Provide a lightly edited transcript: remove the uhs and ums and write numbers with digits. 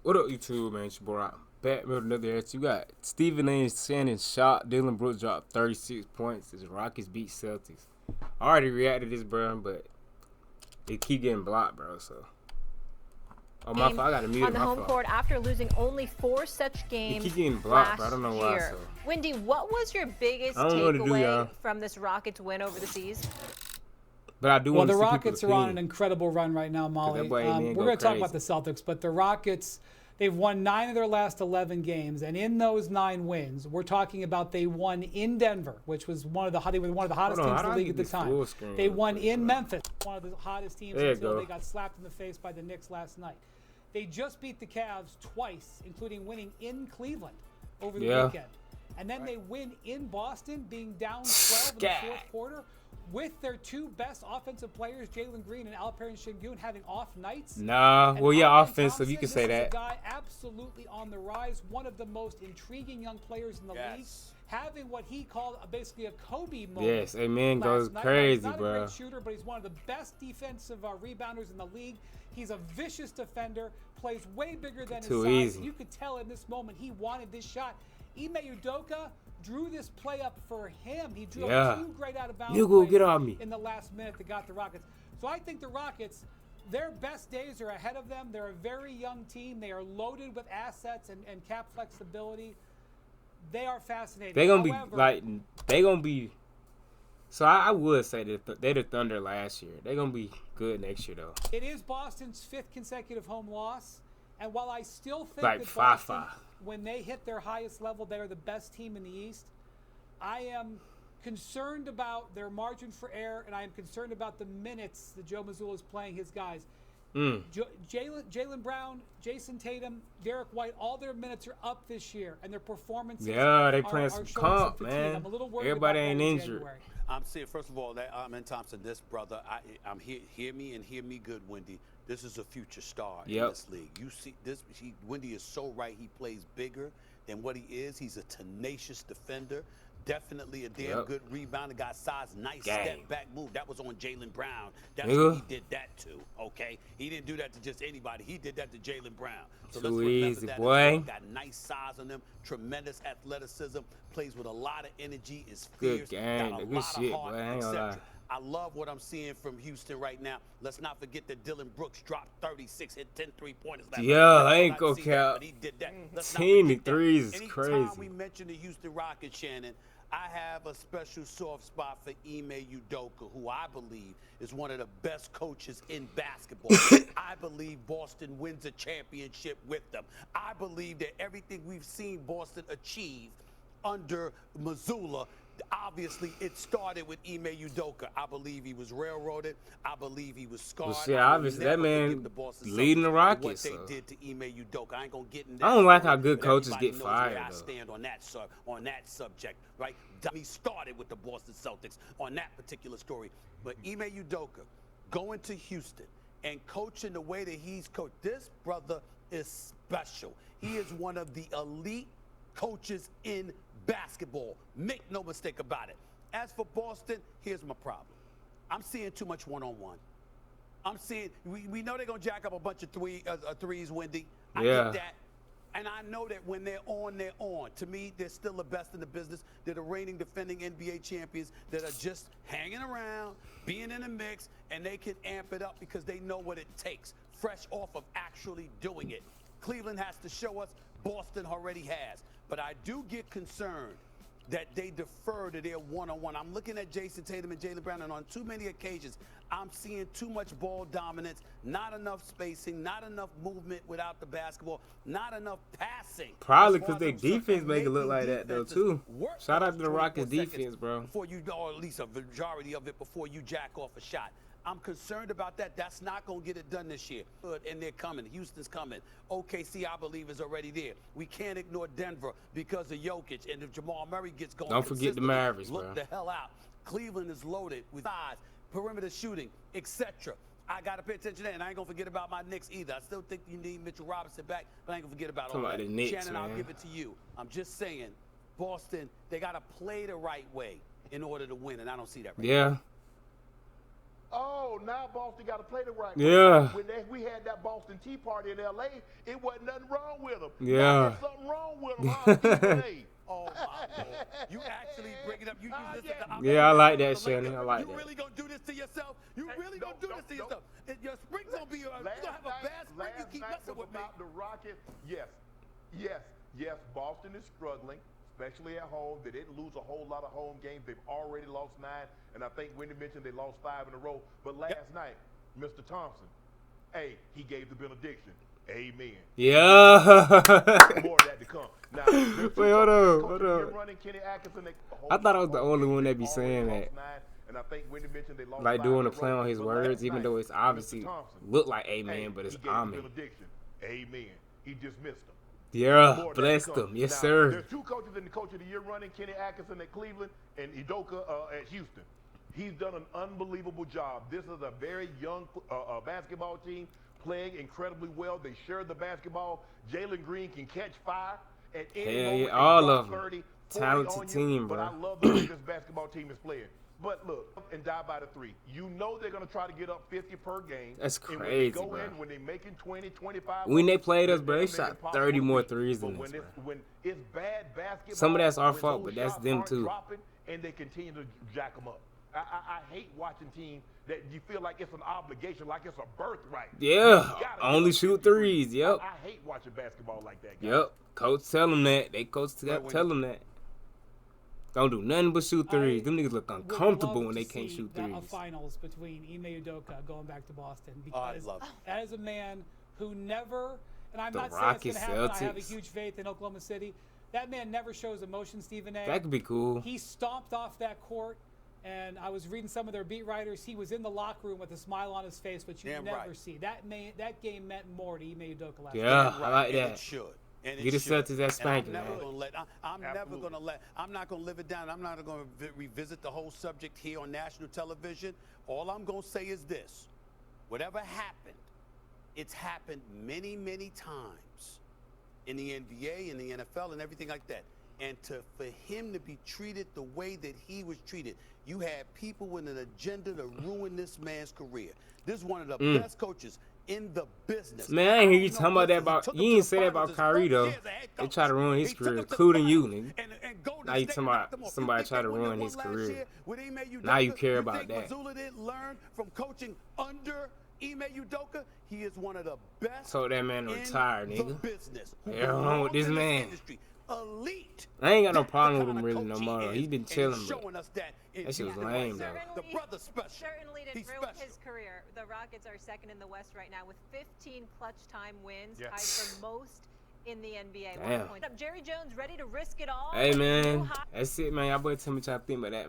What up, YouTube, man? It's your boy, back with another answer. You got Stephen A. and Shannon shot. Dillon Brooks dropped 36 points as Rockets beat Celtics. I already reacted to this, bro, but they keep getting blocked, bro. So, oh my fault, I got to mute on the home court after losing only 4 such games. They keep getting blocked, bro. I last don't know why. year. So, Wendy, what was your biggest I don't know what to do, takeaway y'all. from this Rockets win over the Seas? but I do Well, want to the see Rockets are people's on opinion. an incredible run right now, Molly. that boy ain't We're go going to talk about crazy. the Celtics, but the Rockets, they've won 9 of their last 11 games, and in those 9 wins, we're talking about they won in Denver, which was one of the hottest Hold on, teams how in do the I league get at the this time. full screen They real won quick, in bro? Memphis, one of the hottest teams There you until go. they got slapped in the face by the Knicks last night. They just beat the Cavs twice, including winning in Cleveland over the weekend. And then they win in Boston, being down 12 in the fourth quarter, with their 2 best offensive players, Jalen Green and Alperen Şengün, having off nights. Nah, And well, yeah, Amen offensive. Thompson, You can say this is that. a guy absolutely on the rise, one of the most intriguing young players in the league, having what he called basically a Kobe moment. Yes, Amen goes last night. crazy, He's not a bro. great shooter, but he's one of the best defensive rebounders in the league. He's a vicious defender, plays way bigger than his Too size. easy. And you could tell in this moment he wanted this shot. Ime Udoka drew this play up for him. He drew Yeah. 2 great out of bounds You go plays get on me. in the last minute that got the Rockets. So I think the Rockets, their best days are ahead of them. They're a very young team. They are loaded with assets and cap flexibility. They are fascinating. They gonna However, be like they gonna be. So I would say that they the Thunder last year. They gonna be good next year though. it is Boston's 5th consecutive home loss. And while I still think Like that 5-5. Boston, when they hit their highest level, they are the best team in the East, I am concerned about their margin for error, and I am concerned about the minutes that Joe Mazzulla is playing his guys. Jaylen Brown, Jason Tatum, Derek White, all their minutes are up this year, and their performances Yeah, they are playing some showing some comp, fatigue. man. I'm a little worried Everybody about that ain't in injured. January. I'm saying, first of all, that Amen Thompson, this brother, I'm here. Hear me and hear me good, Wendy. This is a future star in this league. You see, Wendy is so right. He plays bigger than what he is. He's a tenacious defender. Definitely a damn good rebounder. Got size, nice step back move. That was on Jaylen Brown. That's who he did that to. Okay, he didn't do that to just anybody. He did that to Jaylen Brown. So let's remember easy, that. boy. Got nice size on him. Tremendous athleticism. Plays with a lot of energy. Is Good fierce. game. Got a Good lot shit, of heart, boy. I ain't gonna lie. etc. I love what I'm seeing from Houston right now. Let's not forget that Dillon Brooks dropped 36, hit 10 3-pointers last night. Yeah, I ain't Let's gonna not see that, cap. but he did that. Let's not 10 forget that. threes is Anytime crazy. we mention the Houston Rockets, Shannon, I have a special soft spot for Ime Udoka, who I believe is one of the best coaches in basketball. I believe Boston wins a championship with them. I believe that everything we've seen Boston achieve under Mazzulla, obviously it started with Ime Udoka. I believe he was railroaded. I believe he was scarred. Well, shit, I will obviously never that man forgive the Boston leading the Celtics for Rockets, What so. they did to Ime Udoka. I ain't gonna get in that. I don't like story, how good but coaches everybody get knows fired, where I though. stand on that subject, right? He started with the Boston Celtics on that particular story. But Ime Udoka going to Houston and coaching the way that he's coached, this brother is special. He is one of the elite coaches in basketball. Make no mistake about it. As for Boston, here's my problem. I'm seeing too much one-on-one. I'm seeing, we know they're going to jack up a bunch of threes, Wendy. I get that. And I know that when they're on, they're on. To me, they're still the best in the business. They're the reigning, defending NBA champions that are just hanging around, being in the mix, and they can amp it up because they know what it takes, fresh off of actually doing it. Cleveland has to show us. Boston already has. But I do get concerned that they defer to their one-on-one. I'm looking at Jason Tatum and Jaylen Brown, and on too many occasions, I'm seeing too much ball dominance, not enough spacing, not enough movement without the basketball, not enough passing. Probably because their defense make it look like that, though, too. Shout out to the Rockets defense, bro. Before you, or at least a majority of it, before you jack off a shot. I'm concerned about that. That's not going to get it done this year. And they're coming. Houston's coming. OKC, I believe, is already there. We can't ignore Denver because of Jokic. And if Jamal Murray gets going, don't forget the Mavericks, look bro. the hell out. Cleveland is loaded with size, perimeter shooting, etc. I got to pay attention to that, and I ain't going to forget about my Knicks either. I still think you need Mitchell Robinson back, but I ain't going to forget about all that. Shannon, I'll give it to you. I'm just saying, Boston, they got to play the right way in order to win, and I don't see that right now. Oh, now Boston got to play the right. Yeah. When we had that Boston Tea Party in L.A., it wasn't nothing wrong with them. Yeah. Now there's something wrong with them, huh, Stephen A? Oh my Lord. You actually bring it up. You use this as the Yeah, I like that, Shannon. I like You that. really gonna do this to yourself? You really gonna do this to yourself? Your spring's gonna be. You gonna have a bad spring. You keep messing with me. About the Rockets. Yes. Boston is struggling, especially at home. They didn't lose a whole lot of home games. They've already lost 9, and I think Wendy mentioned they lost 5 in a row. But last night, Mr. Thompson, he gave the benediction. Amen. Yeah. More of that to come. Now, wait, hold on. Running Kenny Atkinson, I thought I was the only one that be saying that. And I think Wendy mentioned they lost Like 5 doing in the a play row. on his But words, last even night, though it's obviously Mr. Thompson, look like amen, but it's he gave the amen. benediction. Amen. He dismissed him. Yeah, More of that to blessed come. him. Yes, Now, sir. There's 2 coaches in the Coach of the Year running, Kenny Atkinson at Cleveland and Udoka at Houston. He's done an unbelievable job. This is a very young basketball team playing incredibly well. They share the basketball. Jalen Green can catch fire at any moment. Yeah, all and of drop them. 30, 40 Talented on you. team, But bro. I love the way this basketball team is playing. But look, and die by the 3. You know they're going to try to get up 50 per game. That's And crazy, when they go bro. in, when they're making 20, 25. When they played us, they're bro, they gonna make shot it impossible 30 to more beat. threes But than us, when bro. when it's bad basketball, Some of that's our when fault, those but that's shots them aren't too. dropping, and they continue to jack them up. I hate watching teams that you feel like it's an obligation, like it's a birthright. Yeah, You gotta only get up shoot 50 threes. Yep. I hate watching basketball like that, guys. Yep. Coach tell them that. They coach Wait, tell them that. Don't do nothing but shoot threes. Them niggas look would uncomfortable love when they to can't see shoot A threes. finals between Ime Udoka going back to Boston I because love it. that is a man who never, and I'm The not saying it's going Rockets, to happen. I have a Celtics. huge faith in Oklahoma City. That man never shows emotion, Stephen A. That could be cool. He stomped off that court, and I was reading some of their beat writers. He was in the locker room with a smile on his face, which you Damn never right. see. That game meant more to Ime Udoka last night. Yeah, I like And that. it should. And it Get the should. Celtics that spanking, And I'm never man. gonna let. I'm never gonna let. I'm not gonna live it down. I'm not gonna revisit the whole subject here on national television. All I'm gonna say is this: whatever happened, it's happened many, many times in the NBA, in the NFL, and everything like that. And for him to be treated the way that he was treated, you had people with an agenda to ruin this man's career. This is one of the best coaches in the business. Man, I ain't hear you talking about that He about. took You him ain't to say the that about finals his Kyrie first though. year as a head They coach. try to ruin his He took career, him to the including you, finals nigga. and Golden Now you State talking knocked about them off. somebody You think try to they wouldn't ruin have his won last career. year with Ime Udoka? Now you care about think that. Mazzulla didn't learn from coaching under Ime Udoka? He is one of the best. Told that man to in retire, the nigga. business. Who Yeah, what's wrong with this belongs in man? industry. Elite. I ain't got no That's problem the with him kind really of no coach more. is, He been and chilling, he's but showing us that in that shit was Houston lame, right now. though. The brother's special. Certainly didn't He's ruin special. his career. The Rockets are second in the West right now with 15 clutch time wins, Yeah. tied for most in the NBA. Damn. 1 point up. Jerry Jones ready to risk it all. Hey New man, high- that's it, man. Y'all boy tell me what y'all think about that, man.